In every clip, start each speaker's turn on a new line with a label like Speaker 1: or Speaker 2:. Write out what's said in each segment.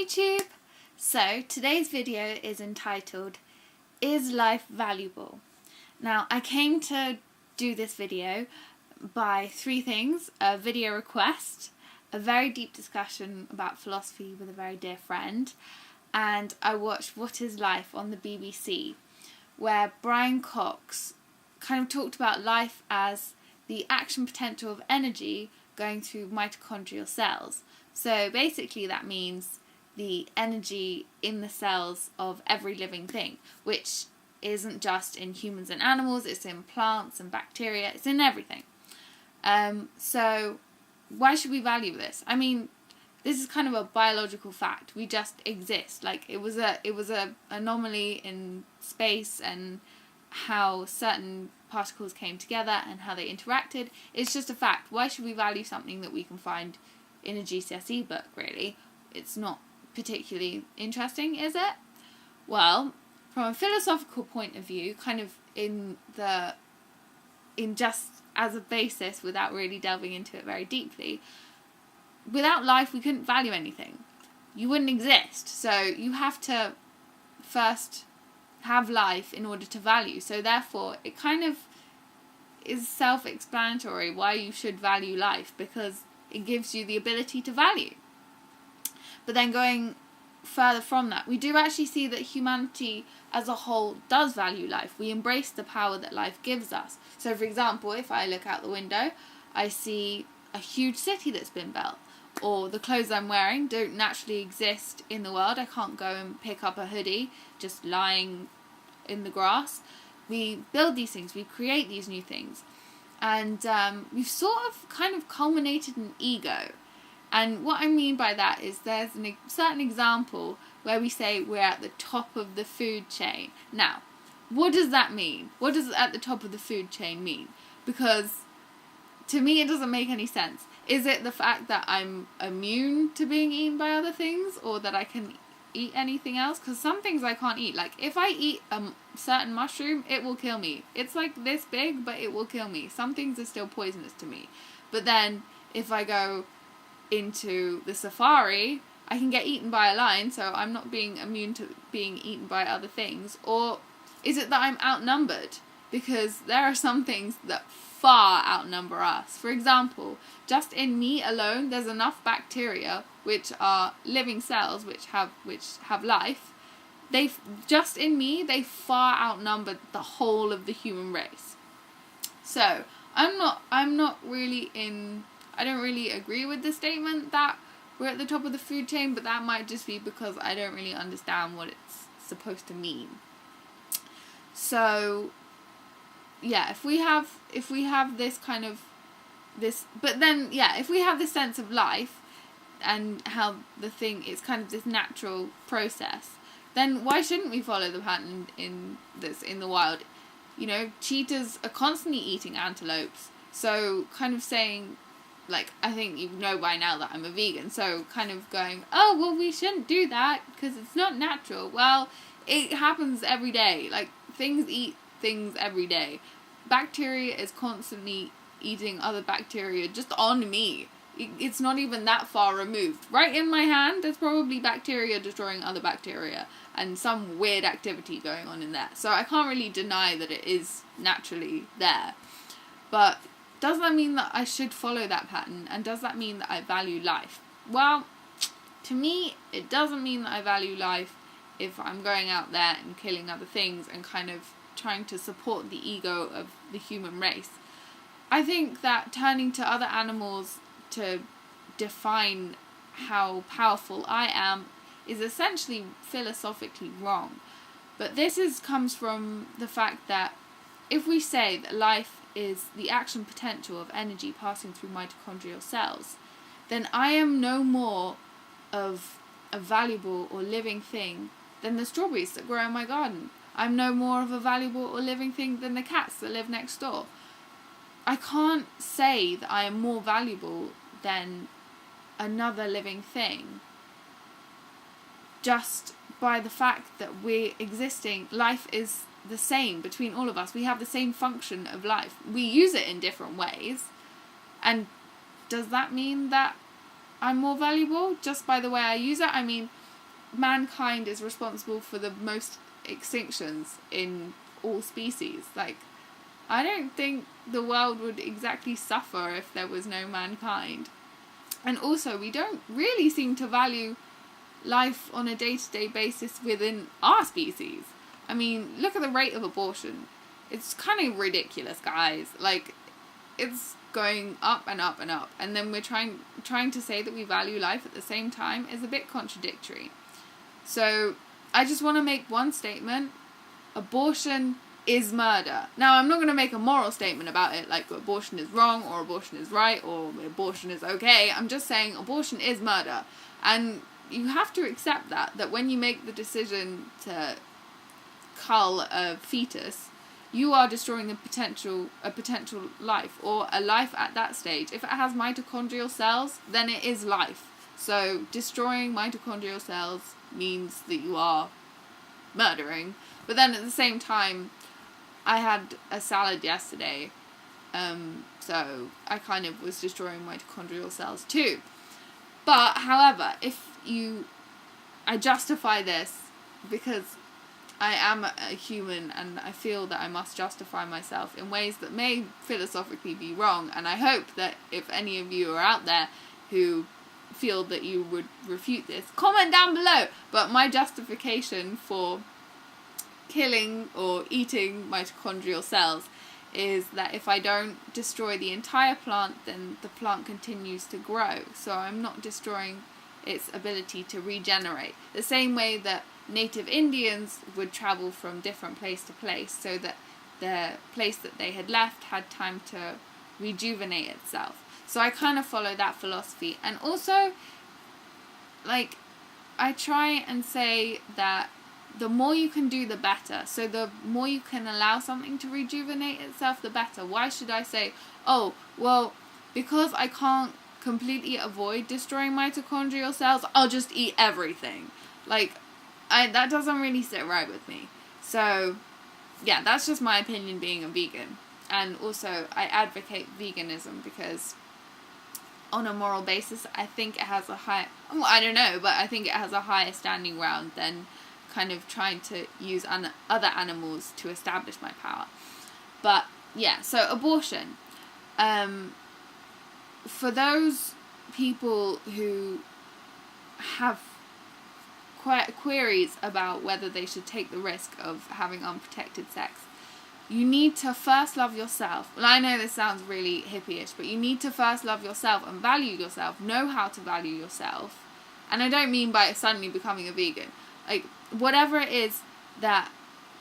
Speaker 1: YouTube! So today's video is entitled, Is Life Valuable? Now I came to do this video by three things: a video request, a very deep discussion about philosophy with a very dear friend, and I watched What is Life on the BBC, where Brian Cox kind of talked about life as the action potential of energy going through mitochondrial cells. So basically that means the energy in the cells of every living thing, which isn't just in humans and animals, it's in plants and bacteria, it's in everything. So why should we value this? I mean, this is kind of a biological fact. We just exist. Like it was a anomaly in space and how certain particles came together and how they interacted. It's just a fact. Why should we value something that we can find in a GCSE book, really? It's not particularly interesting, is it? Well, from a philosophical point of view, kind of in just as a basis, without really delving into it very deeply, without life we couldn't value anything. You wouldn't exist. So you have to first have life in order to value. So therefore it kind of is self-explanatory why you should value life, because it gives you the ability to value. But then going further from that, we do actually see that humanity as a whole does value life. We embrace the power that life gives us. So for example, if I look out the window, I see a huge city that's been built, or the clothes I'm wearing don't naturally exist in the world. I can't go and pick up a hoodie just lying in the grass. We build these things, we create these new things, and we've sort of kind of culminated in ego. And what I mean by that is there's a certain example where we say we're at the top of the food chain. Now, what does that mean? What does at the top of the food chain mean? Because to me it doesn't make any sense. Is it the fact that I'm immune to being eaten by other things, or that I can eat anything else? Because some things I can't eat. Like if I eat a certain mushroom, it will kill me. It's like this big, but it will kill me. Some things are still poisonous to me. But then if I go into the safari, I can get eaten by a lion, so I'm not being immune to being eaten by other things. Or is it that I'm outnumbered? Because there are some things that far outnumber us. For example, just in me alone, there's enough bacteria, which are living cells, which have life. Just in me, they far outnumber the whole of the human race. So I don't really agree with the statement that we're at the top of the food chain, but that might just be because I don't really understand what it's supposed to mean. So yeah, if we have this kind of this, but then yeah, if we have this sense of life and how the thing is kind of this natural process, then why shouldn't we follow the pattern in the wild? You know, cheetahs are constantly eating antelopes, so kind of saying, like, I think you know by now that I'm a vegan, so kind of going, oh, well, we shouldn't do that because it's not natural. Well, it happens every day. Like, things eat things every day. Bacteria is constantly eating other bacteria just on me. It's not even that far removed. Right in my hand, there's probably bacteria destroying other bacteria and some weird activity going on in there. So I can't really deny that it is naturally there. But does that mean that I should follow that pattern? And does that mean that I value life? Well, to me, it doesn't mean that I value life if I'm going out there and killing other things and kind of trying to support the ego of the human race. I think that turning to other animals to define how powerful I am is essentially philosophically wrong. But this comes from the fact that if we say that life is the action potential of energy passing through mitochondrial cells, then I am no more of a valuable or living thing than the strawberries that grow in my garden. I'm no more of a valuable or living thing than the cats that live next door. I can't say that I am more valuable than another living thing just by the fact that we're existing. Life is the same between all of us. We have the same function of life. We use it in different ways. And does that mean that I'm more valuable just by the way I use it? I mean, mankind is responsible for the most extinctions in all species. Like, I don't think the world would exactly suffer if there was no mankind. And also, we don't really seem to value life on a day-to-day basis within our species. I mean, look at the rate of abortion. It's kind of ridiculous, guys. Like, it's going up and up and up. And then we're trying to say that we value life at the same time is a bit contradictory. So, I just want to make one statement. Abortion is murder. Now, I'm not going to make a moral statement about it, like abortion is wrong, or abortion is right, or abortion is okay. I'm just saying abortion is murder. And you have to accept that when you make the decision to cull a fetus, you are destroying a potential life, or a life at that stage. If it has mitochondrial cells, then it is life. So destroying mitochondrial cells means that you are murdering. But then at the same time, I had a salad yesterday, so I kind of was destroying mitochondrial cells too. But, however, I justify this because I am a human, and I feel that I must justify myself in ways that may philosophically be wrong, and I hope that if any of you are out there who feel that you would refute this, comment down below. But my justification for killing or eating mitochondrial cells is that if I don't destroy the entire plant, then the plant continues to grow. So I'm not destroying its ability to regenerate. The same way that native Indians would travel from different place to place, so that the place that they had left had time to rejuvenate itself. So I kind of follow that philosophy. And also, like, I try and say that the more you can do, the better. So the more you can allow something to rejuvenate itself, the better. Why should I say, oh, well, because I can't completely avoid destroying mitochondrial cells, I'll just eat everything. Like, that doesn't really sit right with me. So, yeah, that's just my opinion being a vegan. And also, I advocate veganism because on a moral basis, I think it has a high, well, I don't know, but I think it has a higher standing ground than kind of trying to use other animals to establish my power. But, yeah, so abortion. For those people who have queries about whether they should take the risk of having unprotected sex, you need to first love yourself. Well, I know this sounds really hippie-ish, but you need to first love yourself and value yourself, know how to value yourself. And I don't mean by suddenly becoming a vegan. Like, whatever it is that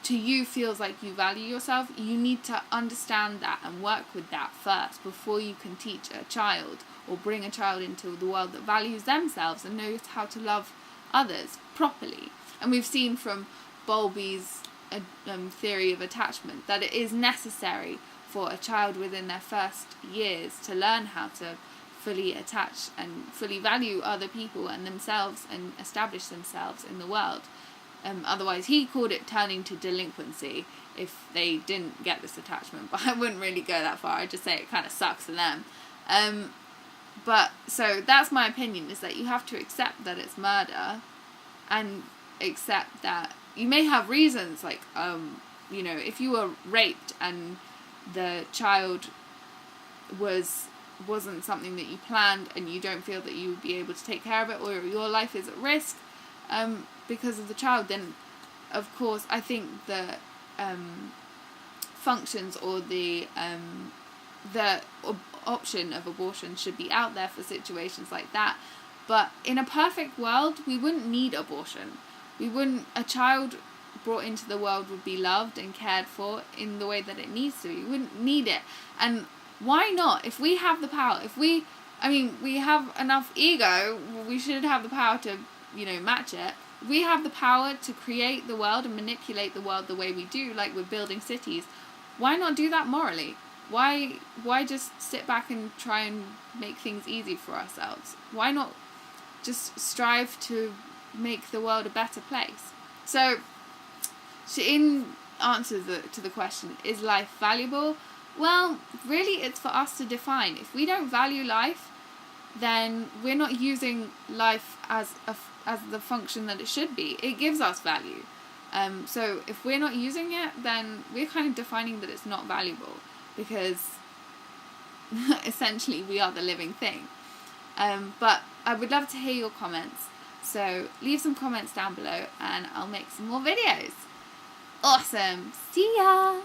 Speaker 1: to you feels like you value yourself, you need to understand that and work with that first before you can teach a child or bring a child into the world that values themselves and knows how to love others properly. And we've seen from Bowlby's theory of attachment that it is necessary for a child within their first years to learn how to fully attach and fully value other people and themselves and establish themselves in the world. Otherwise, he called it turning to delinquency if they didn't get this attachment. But I wouldn't really go that far. I'd just say it kind of sucks for them. But so that's my opinion, is that you have to accept that it's murder and accept that you may have reasons, like, you know, if you were raped and the child wasn't something that you planned and you don't feel that you would be able to take care of it, or your life is at risk because of the child, then of course I think the functions or the option of abortion should be out there for situations like that. But in a perfect world, we wouldn't need abortion. A child brought into the world would be loved and cared for in the way that it needs to. You wouldn't need it. And why not? If we have the power, we have enough ego, we should have the power to, match it. We have the power to create the world and manipulate the world the way we do, like we're building cities. Why not do that morally? Why just sit back and try and make things easy for ourselves? Why not just strive to make the world a better place? So in answer to the question, is life valuable? Well, really it's for us to define. If we don't value life, then we're not using life as the function that it should be. It gives us value. So if we're not using it, then we're kind of defining that it's not valuable, because essentially we are the living thing. But I would love to hear your comments. So leave some comments down below and I'll make some more videos. Awesome. See ya!